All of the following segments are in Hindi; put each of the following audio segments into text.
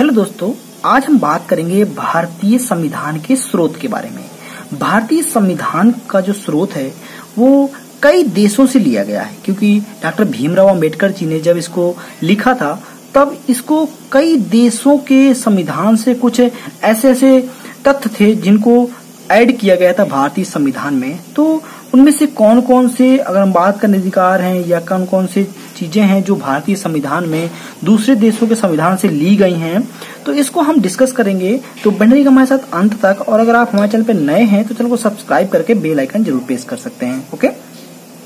हेलो दोस्तों, आज हम बात करेंगे भारतीय संविधान के स्रोत के बारे में। भारतीय संविधान का जो स्रोत है वो कई देशों से लिया गया है, क्योंकि डॉक्टर भीमराव अंबेडकर जी ने जब इसको लिखा था तब इसको कई देशों के संविधान से कुछ ऐसे तथ्य थे जिनको ऐड किया गया था भारतीय संविधान में। तो उनमें से कौन कौन से, अगर हम बात करने अधिकार हैं या कौन कौन से चीजें हैं जो भारतीय संविधान में दूसरे देशों के संविधान से ली गई हैं, तो इसको हम डिस्कस करेंगे। तो बने रहिएगा हमारे साथ अंत तक। और अगर आप हमारे चैनल पे नए हैं तो चैनल को सब्सक्राइब करके बेल आइकन जरूर प्रेस कर सकते हैं। ओके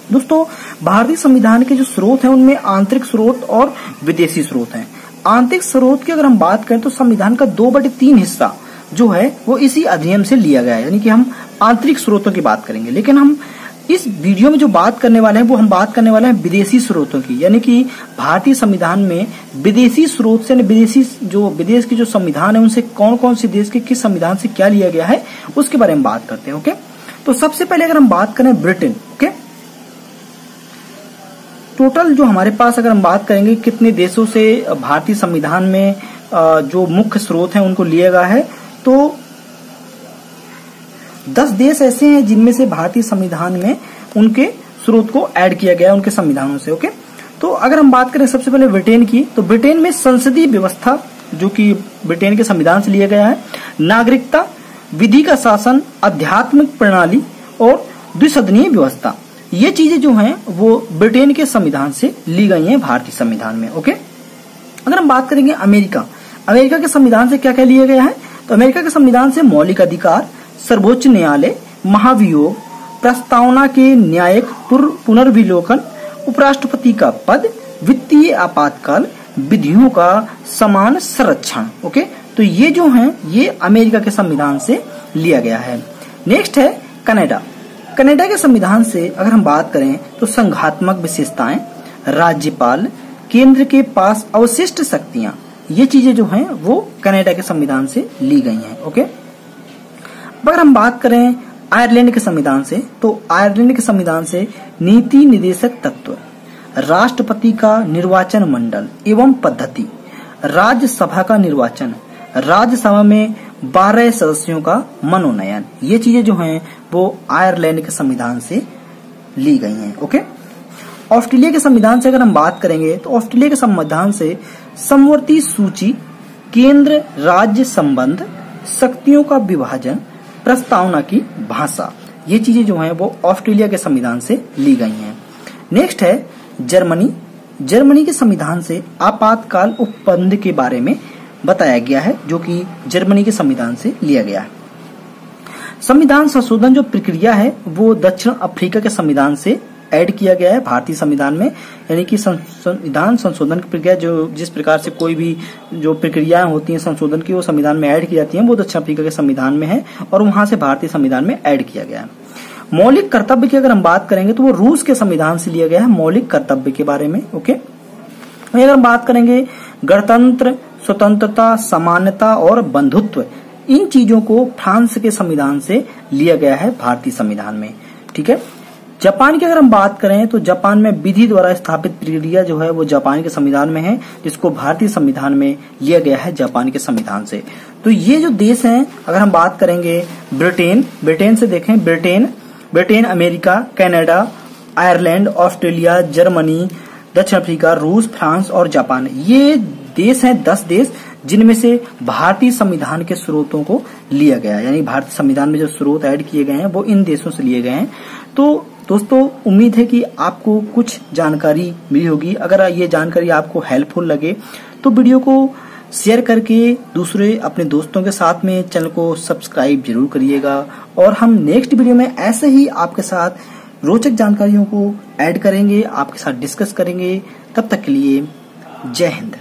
दोस्तों, भारतीय संविधान के जो स्रोत हैं उनमें आंतरिक स्रोत और विदेशी स्रोत हैं। आंतरिक स्रोत की अगर हम बात करें तो संविधान का 2/3 हिस्सा जो है वो इसी अधिनियम से लिया गया है, यानी कि हम आंतरिक स्रोतों की बात करेंगे। लेकिन हम इस वीडियो में जो बात करने वाले हैं वो हम बात करने वाले हैं विदेशी स्रोतों की, यानी कि भारतीय संविधान में विदेशी स्रोत से विदेश की जो संविधान है उनसे कौन कौन से देश के किस संविधान से क्या लिया गया है उसके बारे में बात करते हैं। ओके, तो सबसे पहले अगर हम बात करें ब्रिटेन, ओके, टोटल जो हमारे पास अगर हम बात करेंगे कितने देशों से भारतीय संविधान में जो मुख्य स्रोत हैं उनको लिया गया है, तो 10 देश ऐसे हैं जिनमें से भारतीय संविधान में उनके स्रोत को ऐड किया गया है उनके संविधानों से। ओके, तो अगर हम बात करें सबसे पहले ब्रिटेन की, तो ब्रिटेन में संसदीय व्यवस्था जो कि ब्रिटेन के संविधान से लिया गया है, नागरिकता, विधि का शासन, आध्यात्मिक प्रणाली और द्विसदनीय व्यवस्था, ये चीजें जो हैं वो ब्रिटेन के संविधान से ली गई हैं भारतीय संविधान में। ओके, अगर हम बात करेंगे अमेरिका के संविधान से क्या क्या लिया गया है, तो अमेरिका के संविधान से मौलिक अधिकार, सर्वोच्च न्यायालय, महाभियोग, प्रस्तावना के न्यायिक पुनर्विलोकन, उपराष्ट्रपति का पद, वित्तीय आपातकाल, विधियों का समान संरक्षण। ओके, तो ये जो हैं ये अमेरिका के संविधान से लिया गया है। नेक्स्ट है कनाडा के संविधान से अगर हम बात करें तो संघात्मक विशेषताएं, राज्यपाल, केंद्र के पास अवशिष्ट शक्तियां, ये चीजें जो हैं वो कनाडा के संविधान से ली गई हैं। ओके, अगर हम बात करें आयरलैंड के संविधान से, तो आयरलैंड के संविधान से नीति निर्देशक तत्व, राष्ट्रपति का निर्वाचन मंडल एवं पद्धति, राज्यसभा का निर्वाचन, राज्यसभा में 12 सदस्यों का मनोनयन, ये चीजें जो हैं वो आयरलैंड के संविधान से ली गई हैं। ओके, ऑस्ट्रेलिया के संविधान से अगर हम बात करेंगे तो ऑस्ट्रेलिया के संविधान से समवर्ती सूची, केंद्र राज्य संबंध, शक्तियों का विभाजन, प्रस्तावना की भाषा, ये चीजें जो हैं वो ऑस्ट्रेलिया के संविधान से ली गई हैं। नेक्स्ट है जर्मनी के संविधान से आपातकाल उपबंध के बारे में बताया गया है, जो कि जर्मनी के संविधान से लिया गया है। संविधान संशोधन जो प्रक्रिया है वो दक्षिण अफ्रीका के संविधान से ऐड किया गया है भारतीय संविधान में, यानी कि संविधान संशोधन की प्रक्रिया जो जिस प्रकार से कोई भी जो प्रक्रियाएं होती हैं संशोधन की वो संविधान में ऐड की जाती हैं, वो दक्षिण अफ्रीका के संविधान में है और वहां से भारतीय संविधान में ऐड किया गया है। मौलिक कर्तव्य की अगर हम बात करेंगे तो वो रूस के संविधान से लिया गया है मौलिक कर्तव्य के बारे में। ओके, अगर हम बात करेंगे गणतंत्र, स्वतंत्रता, समानता और बंधुत्व, इन चीजों को फ्रांस के संविधान से लिया गया है भारतीय संविधान में। ठीक है, जापान की अगर हम बात करें तो जापान में विधि द्वारा स्थापित प्रक्रिया जो है वो जापान के संविधान में है, जिसको भारतीय संविधान में लिया गया है जापान के संविधान से। तो ये जो देश हैं, अगर हम बात करेंगे ब्रिटेन से देखें, Britain, America, Canada, Ireland, Australia, Germany, दक्षिण अफ्रीका, रूस, फ्रांस और जापान, ये देश हैं 10 देश जिनमें से भारतीय संविधान के स्रोतों को लिया गया है, यानी भारतीय संविधान में जो स्रोत ऐड किए गए हैं वो इन देशों से लिए गए हैं। तो दोस्तों, उम्मीद है कि आपको कुछ जानकारी मिली होगी। अगर ये जानकारी आपको हेल्पफुल लगे तो वीडियो को शेयर करके दूसरे अपने दोस्तों के साथ में चैनल को सब्सक्राइब जरूर करिएगा। और हम नेक्स्ट वीडियो में ऐसे ही आपके साथ रोचक जानकारियों को ऐड करेंगे, आपके साथ डिस्कस करेंगे। तब तक के लिए जय हिंद।